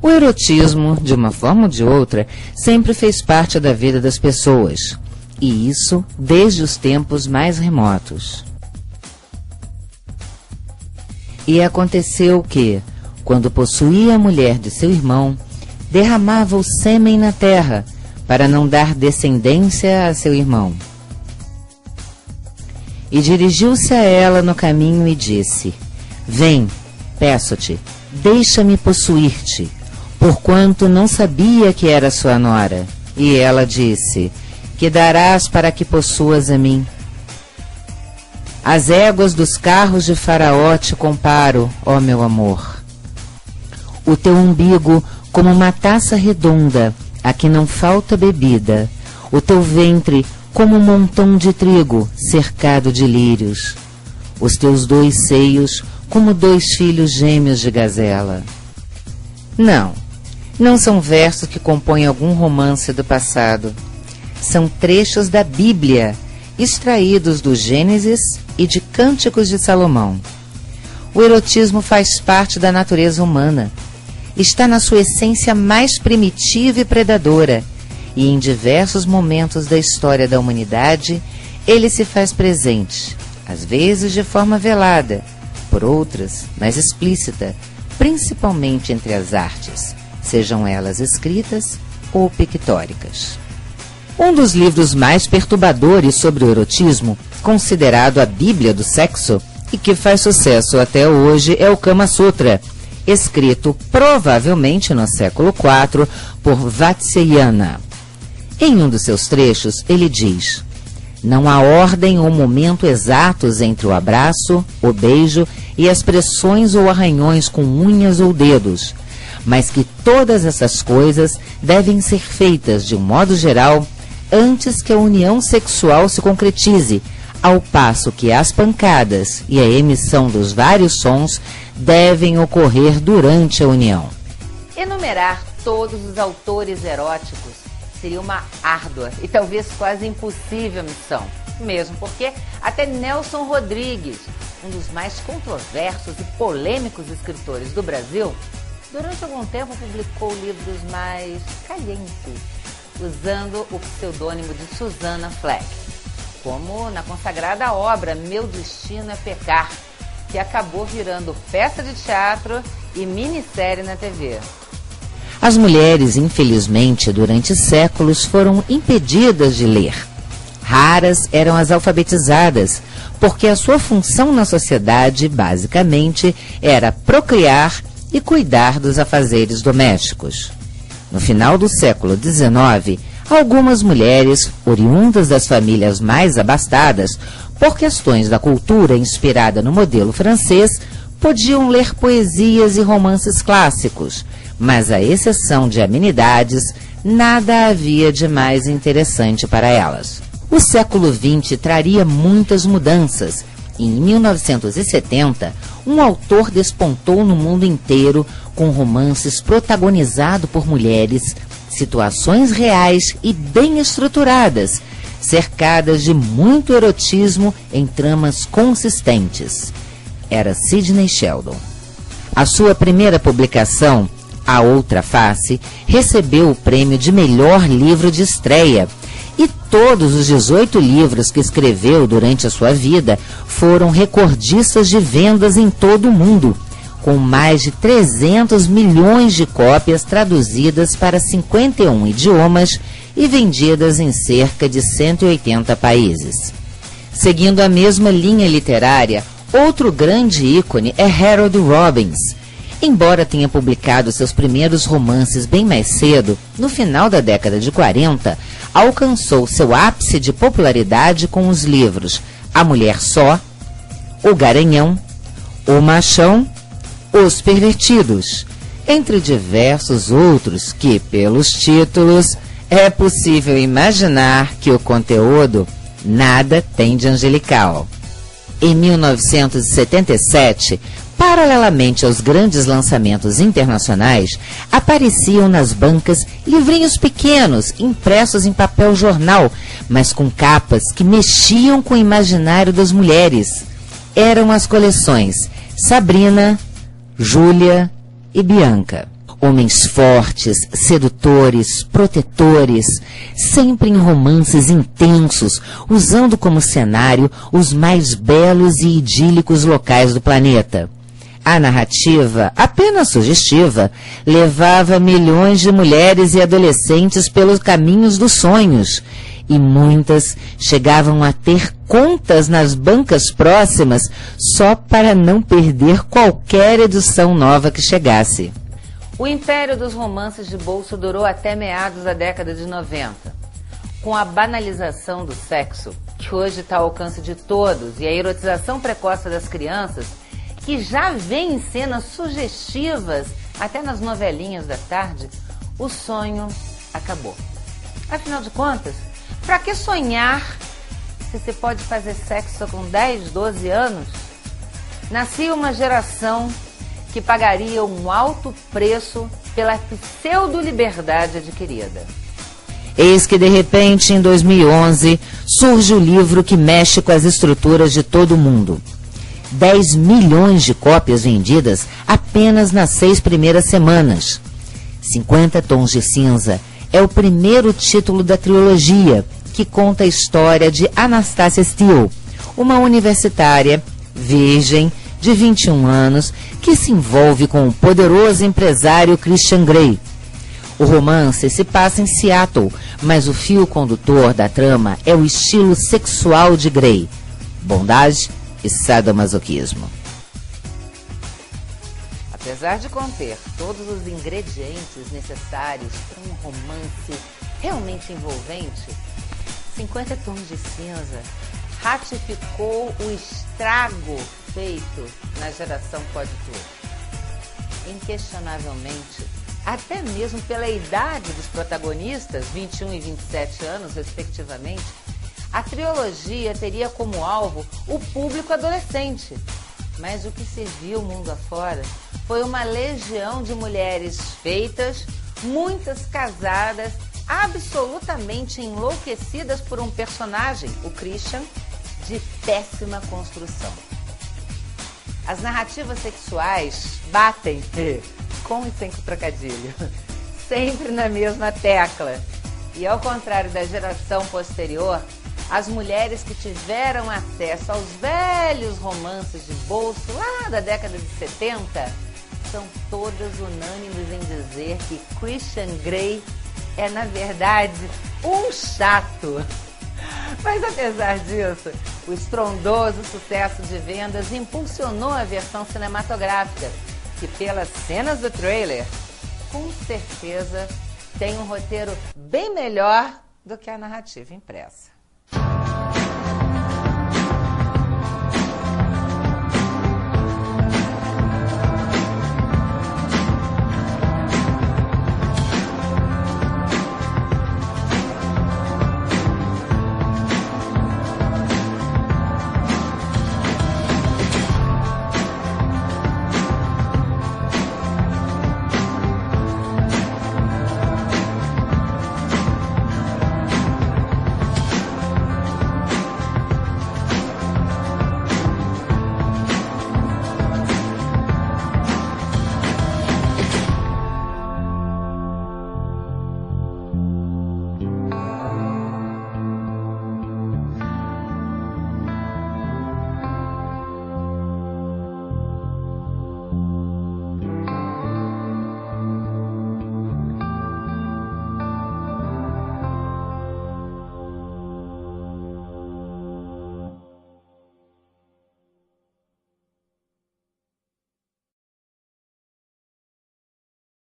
O erotismo, de uma forma ou de outra, sempre fez parte da vida das pessoas, e isso desde os tempos mais remotos. E aconteceu que, quando possuía a mulher de seu irmão, derramava o sêmen na terra, para não dar descendência a seu irmão. E dirigiu-se a ela no caminho e disse: Vem, peço-te, deixa-me possuir-te, porquanto não sabia que era sua nora. E ela disse: Que darás para que possuas a mim? As éguas dos carros de Faraó te comparo, ó meu amor. O teu umbigo como uma taça redonda, a que não falta bebida, o teu ventre como um montão de trigo cercado de lírios, os teus 2 seios como 2 filhos gêmeos de gazela. Não são versos que compõem algum romance do passado. São trechos da Bíblia, extraídos do Gênesis e de Cânticos de Salomão. O erotismo faz parte da natureza humana. Está na sua essência mais primitiva e predadora, e em diversos momentos da história da humanidade, ele se faz presente, às vezes de forma velada, por outras, mais explícita, principalmente entre as artes, sejam elas escritas ou pictóricas. Um dos livros mais perturbadores sobre o erotismo, considerado a Bíblia do sexo, e que faz sucesso até hoje, é o Kama Sutra, escrito provavelmente no século IV por Vatsyayana. Em um dos seus trechos, ele diz: Não há ordem ou momento exatos entre o abraço, o beijo e as pressões ou arranhões com unhas ou dedos, mas que todas essas coisas devem ser feitas de um modo geral antes que a união sexual se concretize, ao passo que as pancadas e a emissão dos vários sons devem ocorrer durante a união. Enumerar todos os autores eróticos seria uma árdua e talvez quase impossível missão, mesmo porque até Nelson Rodrigues, um dos mais controversos e polêmicos escritores do Brasil, durante algum tempo publicou livros mais calientes, usando o pseudônimo de Susana Fleck, como na consagrada obra Meu Destino é Pecar, que acabou virando peça de teatro e minissérie na TV. As mulheres, infelizmente, durante séculos foram impedidas de ler. Raras eram as alfabetizadas, porque a sua função na sociedade, basicamente, era procriar e cuidar dos afazeres domésticos. No final do século XIX, algumas mulheres, oriundas das famílias mais abastadas, por questões da cultura inspirada no modelo francês, podiam ler poesias e romances clássicos, mas à exceção de amenidades, nada havia de mais interessante para elas. O século XX traria muitas mudanças. Em 1970, um autor despontou no mundo inteiro com romances protagonizados por mulheres, situações reais e bem estruturadas, cercadas de muito erotismo em tramas consistentes. Era Sidney Sheldon. A sua primeira publicação, A Outra Face, recebeu o prêmio de melhor livro de estreia, e todos os 18 livros que escreveu durante a sua vida foram recordistas de vendas em todo o mundo, com mais de 300 milhões de cópias traduzidas para 51 idiomas e vendidas em cerca de 180 países. Seguindo a mesma linha literária, outro grande ícone é Harold Robbins. Embora tenha publicado seus primeiros romances bem mais cedo, no final da década de 40, alcançou seu ápice de popularidade com os livros A Mulher Só, O Garanhão, O Machão, Os Pervertidos, entre diversos outros que, pelos títulos, é possível imaginar que o conteúdo nada tem de angelical. Em 1977, paralelamente aos grandes lançamentos internacionais, apareciam nas bancas livrinhos pequenos, impressos em papel jornal, mas com capas que mexiam com o imaginário das mulheres. Eram as coleções Sabrina, Júlia e Bianca. Homens fortes, sedutores, protetores, sempre em romances intensos, usando como cenário os mais belos e idílicos locais do planeta. A narrativa, apenas sugestiva, levava milhões de mulheres e adolescentes pelos caminhos dos sonhos, e muitas chegavam a ter contas nas bancas próximas só para não perder qualquer edição nova que chegasse. O império dos romances de bolso durou até meados da década de 90. Com a banalização do sexo, que hoje está ao alcance de todos, e a erotização precoce das crianças, que já vem em cenas sugestivas até nas novelinhas da tarde, o sonho acabou. Afinal de contas, para que sonhar se você pode fazer sexo com 10, 12 anos? Nascia uma geração que pagaria um alto preço pela pseudo-liberdade adquirida. Eis que, de repente, em 2011, surge o livro que mexe com as estruturas de todo o mundo. 10 milhões de cópias vendidas apenas nas 6 primeiras semanas. 50 Tons de Cinza é o primeiro título da trilogia, que conta a história de Anastasia Steele, uma universitária, virgem, de 21 anos, que se envolve com o poderoso empresário Christian Grey. O romance se passa em Seattle, mas o fio condutor da trama é o estilo sexual de Grey: bondade e sadomasoquismo. Apesar de conter todos os ingredientes necessários para um romance realmente envolvente, 50 Tons de Cinza ratificou o estrago feito na geração Pode Tudo. Inquestionavelmente, até mesmo pela idade dos protagonistas, 21 e 27 anos, respectivamente, a trilogia teria como alvo o público adolescente. Mas o que se viu mundo afora foi uma legião de mulheres feitas, muitas casadas, absolutamente enlouquecidas por um personagem, o Christian, de péssima construção. As narrativas sexuais batem, com e sem trocadilho, sempre na mesma tecla. E ao contrário da geração posterior, as mulheres que tiveram acesso aos velhos romances de bolso lá da década de 70 são todas unânimes em dizer que Christian Grey é, na verdade, um chato. Mas apesar disso, o estrondoso sucesso de vendas impulsionou a versão cinematográfica, que pelas cenas do trailer, com certeza tem um roteiro bem melhor do que a narrativa impressa.